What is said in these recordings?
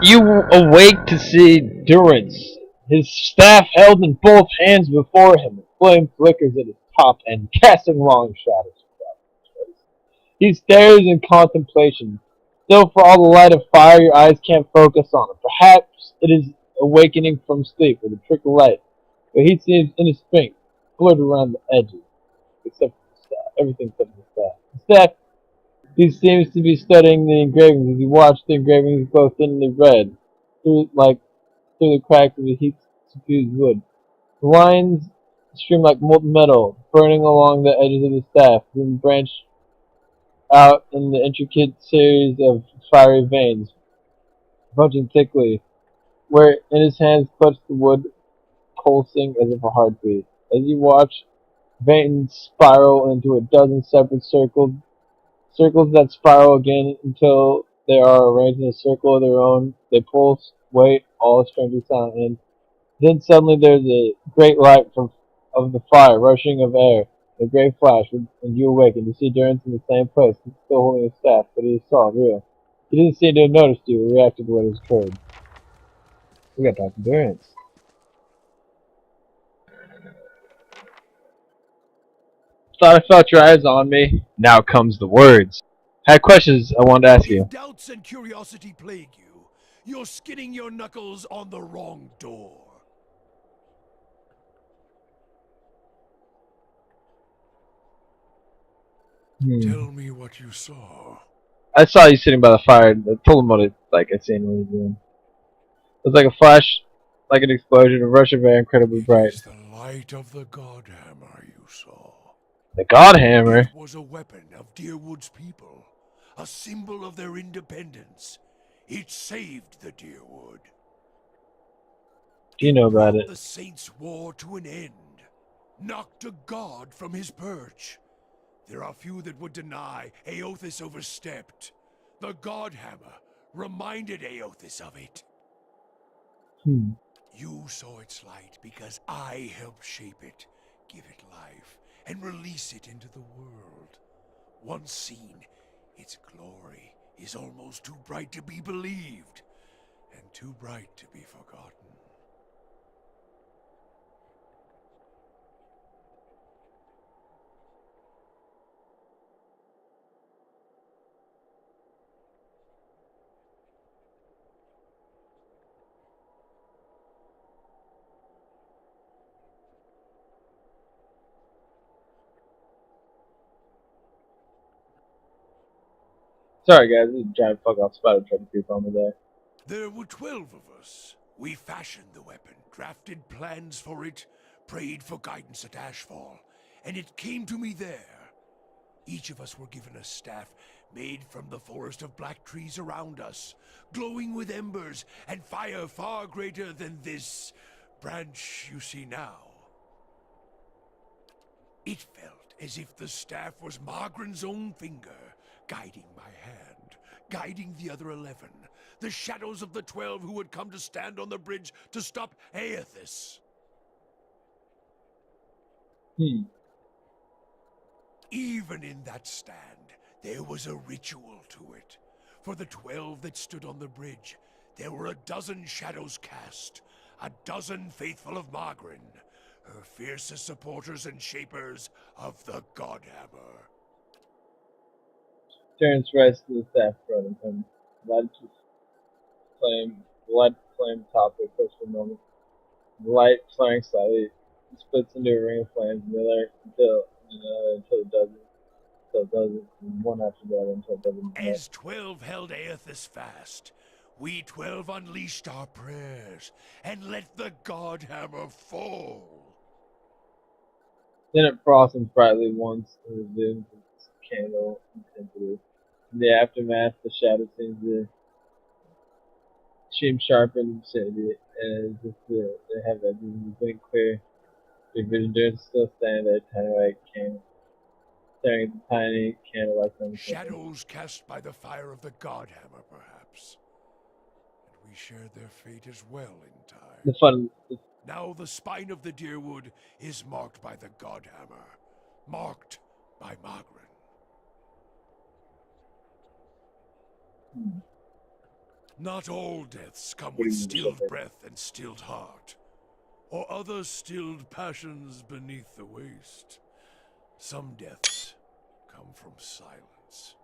You awake to see Durance, his staff held in both hands before him. A flame flickers at his top end, casting long shadows across his face. He stares in contemplation. Still, for all the light of fire, your eyes can't focus on it. Perhaps it is awakening from sleep with a trick of light, but he seems indistinct, blurred around the edges, except for the staff. Everything except for the staff. The staff, he seems to be studying the engravings as he watched the engravings glow thinly red, through the cracks of the heat suffused wood. The lines stream like molten metal, burning along the edges of the staff, then branch out in the intricate series of fiery veins, punching thickly, where in his hands clutched the wood, pulsing as if a heartbeat. As you watch, veins spiral into a dozen separate circles that spiral again until they are arranged in a circle of their own. They pulse, wait, all strangely silent, and then suddenly there's a great light of the fire, rushing of air, a great flash, and you awaken to see Durrance in the same place, still holding his staff, but he is solid, real. He didn't seem to have noticed you or reacted to what has occurred. We gotta talk to Durrance. Thought I felt your eyes on me. Now comes the words. I had questions I wanted to ask If you. doubts and curiosity plague you, you're skinning your knuckles on the wrong door. Tell me what you saw. I saw you sitting by the fire. I told him what it like I seen what he was doing. It was like a flash, like an explosion, a rush of air, incredibly It bright. is the light of the godhammer you saw. The godhammer. It was a weapon of Deerwood's people, a symbol of their independence. It saved the Deerwood. Do you It know about brought it? the Saints' war to an end, knocked a god from his perch. There are few that would deny Eothas overstepped. The godhammer reminded Eothas of it. Hmm. You saw its light because I helped shape it, give it life, and release it into the world. Once seen, its glory is almost too bright to be believed, and too bright to be forgotten. Sorry guys, this is a giant fuck off spider trying to creep on me there. There were 12 of us. We fashioned the weapon, drafted plans for it, prayed for guidance at Ashfall, and it came to me there. Each of us were given a staff made from the forest of black trees around us, glowing with embers and fire far greater than this branch you see now. It felt as if the staff was Margaren's own finger, guiding my hand, guiding the other 11, the shadows of the 12 who had come to stand on the bridge to stop Eothas. Hmm. Even in that stand, there was a ritual to it. For the 12 that stood on the bridge, there were a dozen shadows cast, a dozen faithful of Margren, her fiercest supporters and shapers of the godhammer. Terrence rises to the staff front and light flame top it first for a moment. The light flaring slightly splits into a ring of flames, another until it doesn't. So it doesn't, and one after the other until it doesn't. As 12 held Eothas fast, we 12 unleashed our prayers and let the godhammer fall. Then it frostens brightly once and resumes its candle intensity. In the aftermath, the shadow seems to seem sharper in the vicinity, as if they have edges blink clear. Your vision does still stand there, tiny white candle, staring at the tiny candle like on the temple. Shadows cast by the fire of the godhammer, perhaps. And we shared their fate as well in time. The fun, the, Now the spine of the Deerwood is marked by the godhammer, marked by Margaret. Not all deaths come What do with you mean stilled shepherd? breath and stilled heart, or other stilled passions beneath the waste. Some deaths come from silence.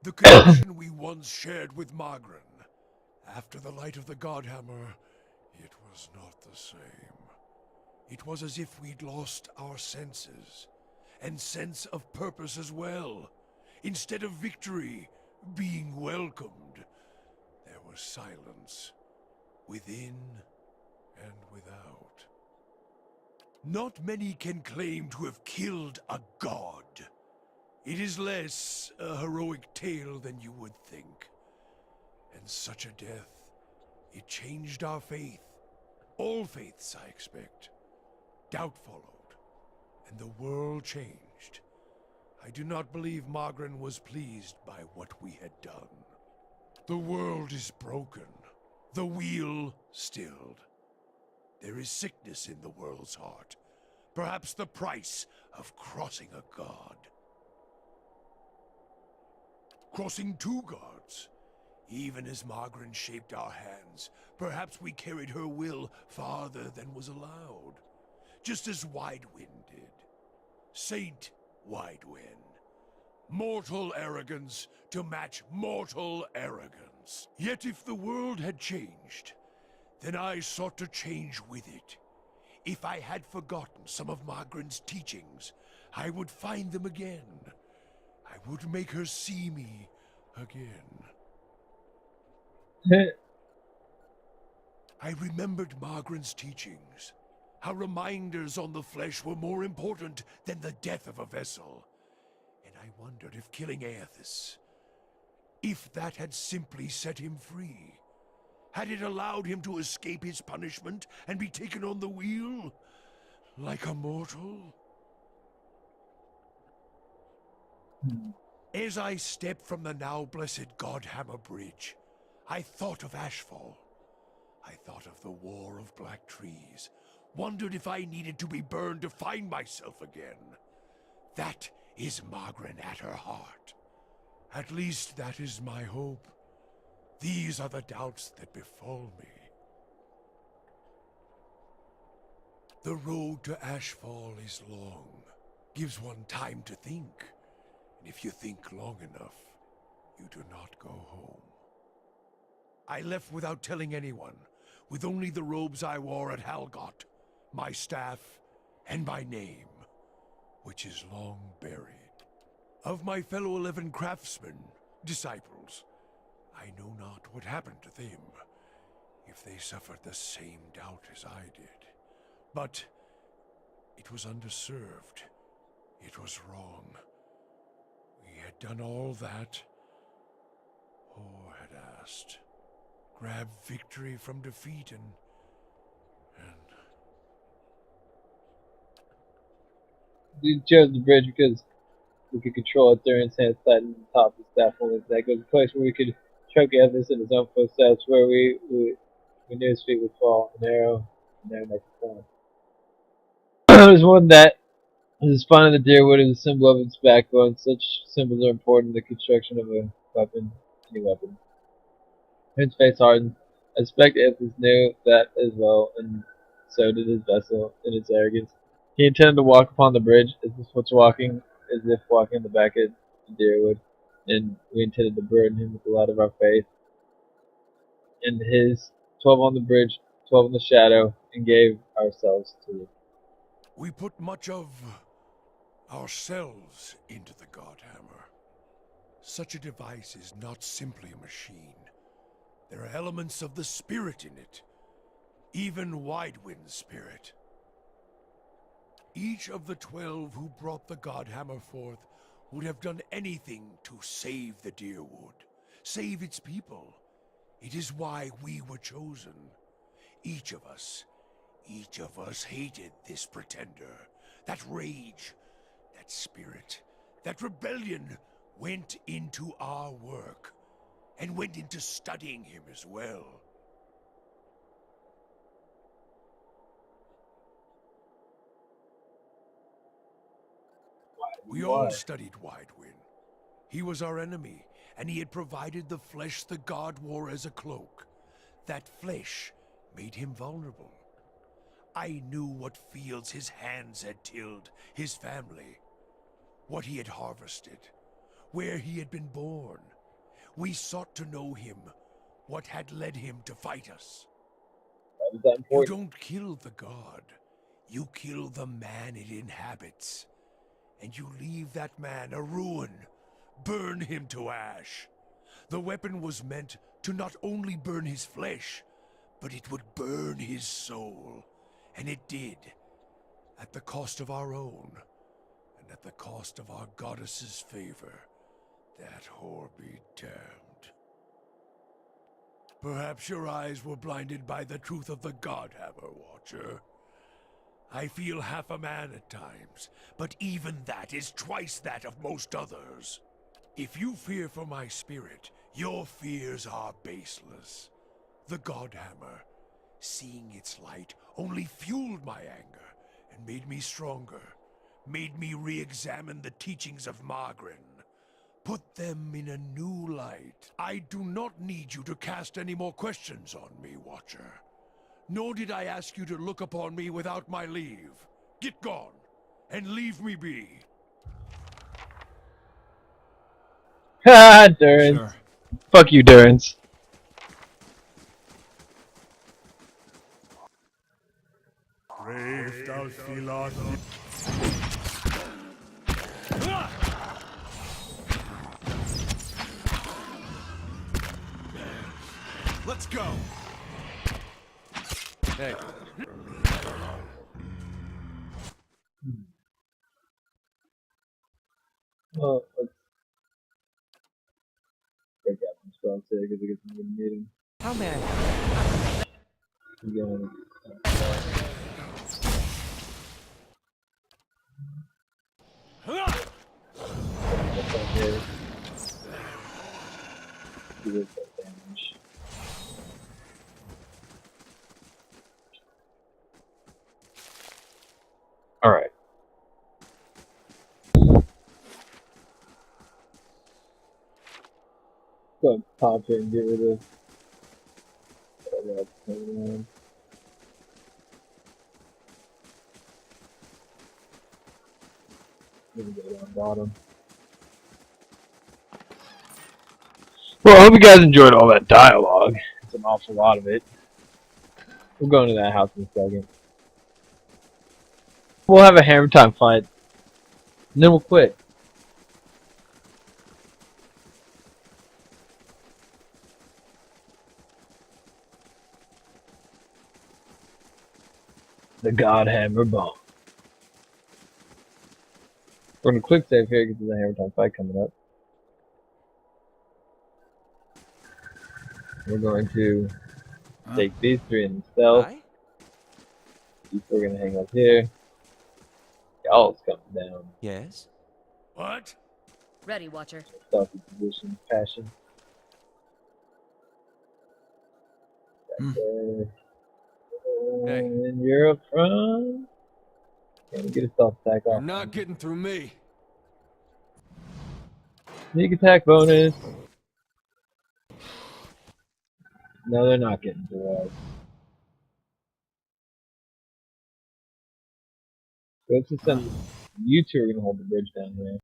The connection we once shared with Magran, after the light of the godhammer, it was not the same. It was as if we'd lost our senses, and sense of purpose as well. Instead of victory being welcomed, there was silence, within and without. Not many can claim to have killed a god. It is less a heroic tale than you would think. And such a death, it changed our faith. All faiths, I expect. Doubt followed, and the world changed. I do not believe Magran was pleased by what we had done. The world is broken, the wheel stilled. There is sickness in the world's heart, perhaps the price of crossing a god. Crossing two gods. Even as Magran shaped our hands, perhaps we carried her will farther than was allowed. Just as Widewind did. Saint Widewind. Mortal arrogance to match mortal arrogance. Yet if the world had changed, then I sought to change with it. If I had forgotten some of Magran's teachings, I would find them again. I would make her see me again. I remembered Magran's teachings. How reminders on the flesh were more important than the death of a vessel. And I wondered if killing Eothas, if that had simply set him free. Had it allowed him to escape his punishment and be taken on the wheel? Like a mortal? As I stepped from the now blessed Godhammer Bridge, I thought of Ashfall. I thought of the War of Black Trees, wondered if I needed to be burned to find myself again. That is Magran at her heart. At least that is my hope. These are the doubts that befall me. The road to Ashfall is long, gives one time to think. And if you think long enough, you do not go home. I left without telling anyone, with only the robes I wore at Halgot, my staff, and my name, which is long buried. Of my fellow 11 craftsmen, disciples, I know not what happened to them, if they suffered the same doubt as I did. But it was underserved. It was wrong. We had done all that Or had asked. Grab victory from defeat and We chose the bridge because we could control it during its hand side and the top of the staff only. That goes a place where we could choke Eothas in his own footsteps, where we knew his feet would fall, an arrow, and there next time. There's one that the spine of the deerwood is a symbol of its backbone. Such symbols are important in the construction of a weapon, any weapon. His face hardened. I suspect Eothas knew that as well, and so did his vessel in its arrogance. He intended to walk upon the bridge as if walking on the back of the deerwood, and we intended to burden him with the light of our faith. And his 12 on the bridge, 12 in the shadow, and gave ourselves to him. we put much of ourselves into the godhammer. Such a device is not simply a machine. There are elements of the spirit in it, even Widewind's spirit. Each of the 12 who brought the godhammer forth would have done anything to save the Deerwood, save its people. It is why we were chosen. Each of us hated this pretender. That rage, that spirit, that rebellion went into our work, and went into studying him as well. We all Why? studied Widewind. He was our enemy, and he had provided the flesh the god wore as a cloak. That flesh made him vulnerable. I knew what fields his hands had tilled, his family, what he had harvested, where he had been born. We sought to know him, what had led him to fight us. Why is that You important? don't kill the god, you kill the man it inhabits. And you leave that man a ruin, burn him to ash. The weapon was meant to not only burn his flesh, but it would burn his soul. And it did, at the cost of our own, and at the cost of our goddess's favor. That whore be damned. Perhaps your eyes were blinded by the truth of the godhammer, Watcher. I feel half a man at times, but even that is twice that of most others. If you fear for my spirit, your fears are baseless. The godhammer, seeing its light, only fueled my anger and made me stronger, made me re-examine the teachings of Margarin, put them in a new light. I do not need you to cast any more questions on me, Watcher. Nor did I ask you to look upon me without my leave. Get gone, and leave me be. Ha, Durance. Sure. Fuck you, Durance. Let's go. Hey. Well, let's break out some spells here because we get some good meeting. How may I? We're going. Here. Do this damage. Alright. Go ahead, pop it and get rid of whatever else is going on. Let me go down bottom. Well, I hope you guys enjoyed all that dialogue. It's an awful lot of it. We'll go into that house in a second. We'll have a hammer time fight. And then we'll quit. The Godhammer Bomb. We're gonna quick save here because there's a hammer time fight coming up. We're going to take these three in stealth. Aye? These four are gonna hang up here. Y'all's coming down. Yes. What? Ready, Watcher. Stealthy position, passion. Back there. Hey. And you're up front. Can we get a stealth attack off? You're not getting through me. Sneak attack bonus. No, they're not getting through us. So let's just send you two are gonna hold the bridge down here.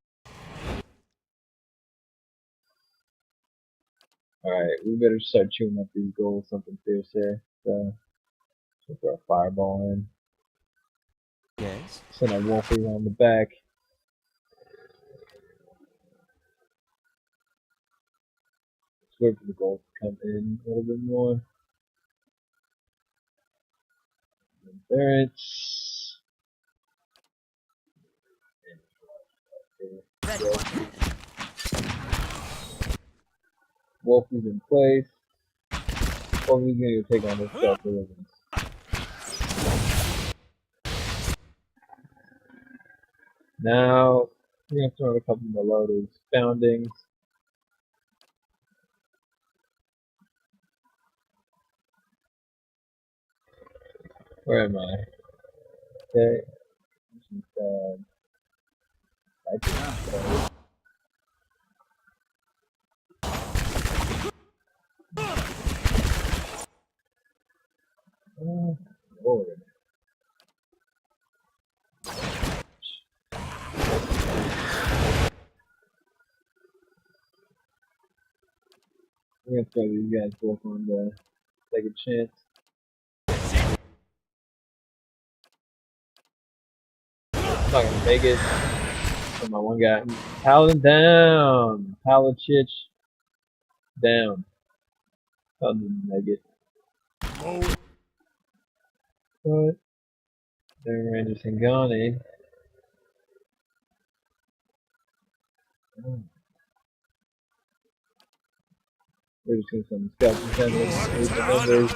Alright, we better start chewing up these goals, something fierce here. So we'll throw a fireball in. Yes. Send a wolfie around the back. Let's wait for the goals to come in a little bit more. There it's Ready, Watcher. Wolfie's in place. Wolfie's gonna go take on this stealth deliverance. Now we're gonna throw in a couple more loaders. Foundings. Where am I? Okay. I can I'm gonna throw these guys both on the second chance. I'm not gonna make it. So my one guy. Paladin down! Paladin down. Paladin didn't make it. But their Rangers and Ghani. We're just gonna send the scouts and send them numbers.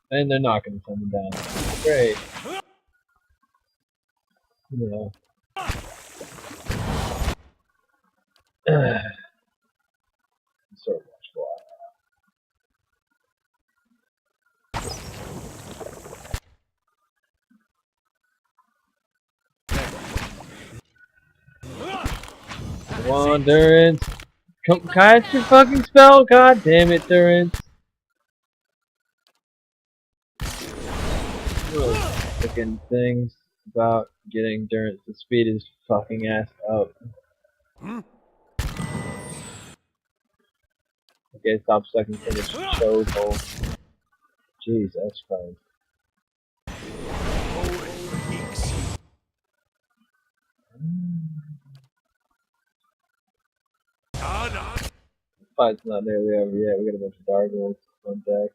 And they're not gonna send them down. Great. Yeah. Sort of watch fly. Come on, Durance. Cast your fucking spell. God damn it, Durance. Fucking things about getting Durance to speed his fucking ass up. Okay, stop sucking for the chokehold. Jesus Christ. Fight's not nearly over yet. We got a bunch of Dargles on deck.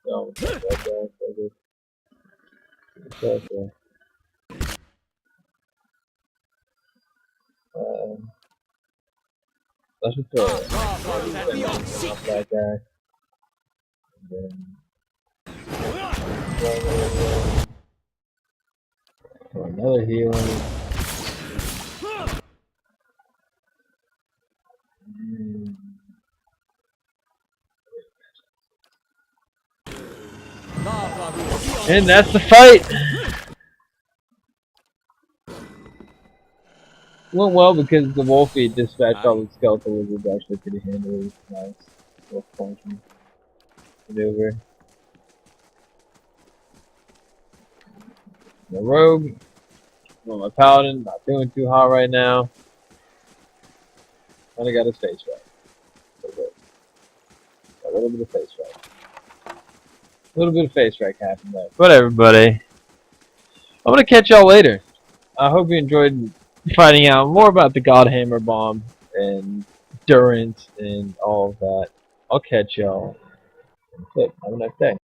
Oh, it's okay. Let's just throw it. Off that guy. And then for another healing. And that's the fight! Went well because the Wolfie dispatched all the skeletal lizards actually pretty handily. Nice. Wolf function maneuver. The rogue. Well, my paladin, not doing too hot right now. Kinda got his face right. A little bit of face right. A little bit of face right happened there. But everybody, I'm gonna catch y'all later. I hope you enjoyed finding out more about the godhammer bomb and Durance and all of that. I'll catch y'all in a clip. Have a nice day.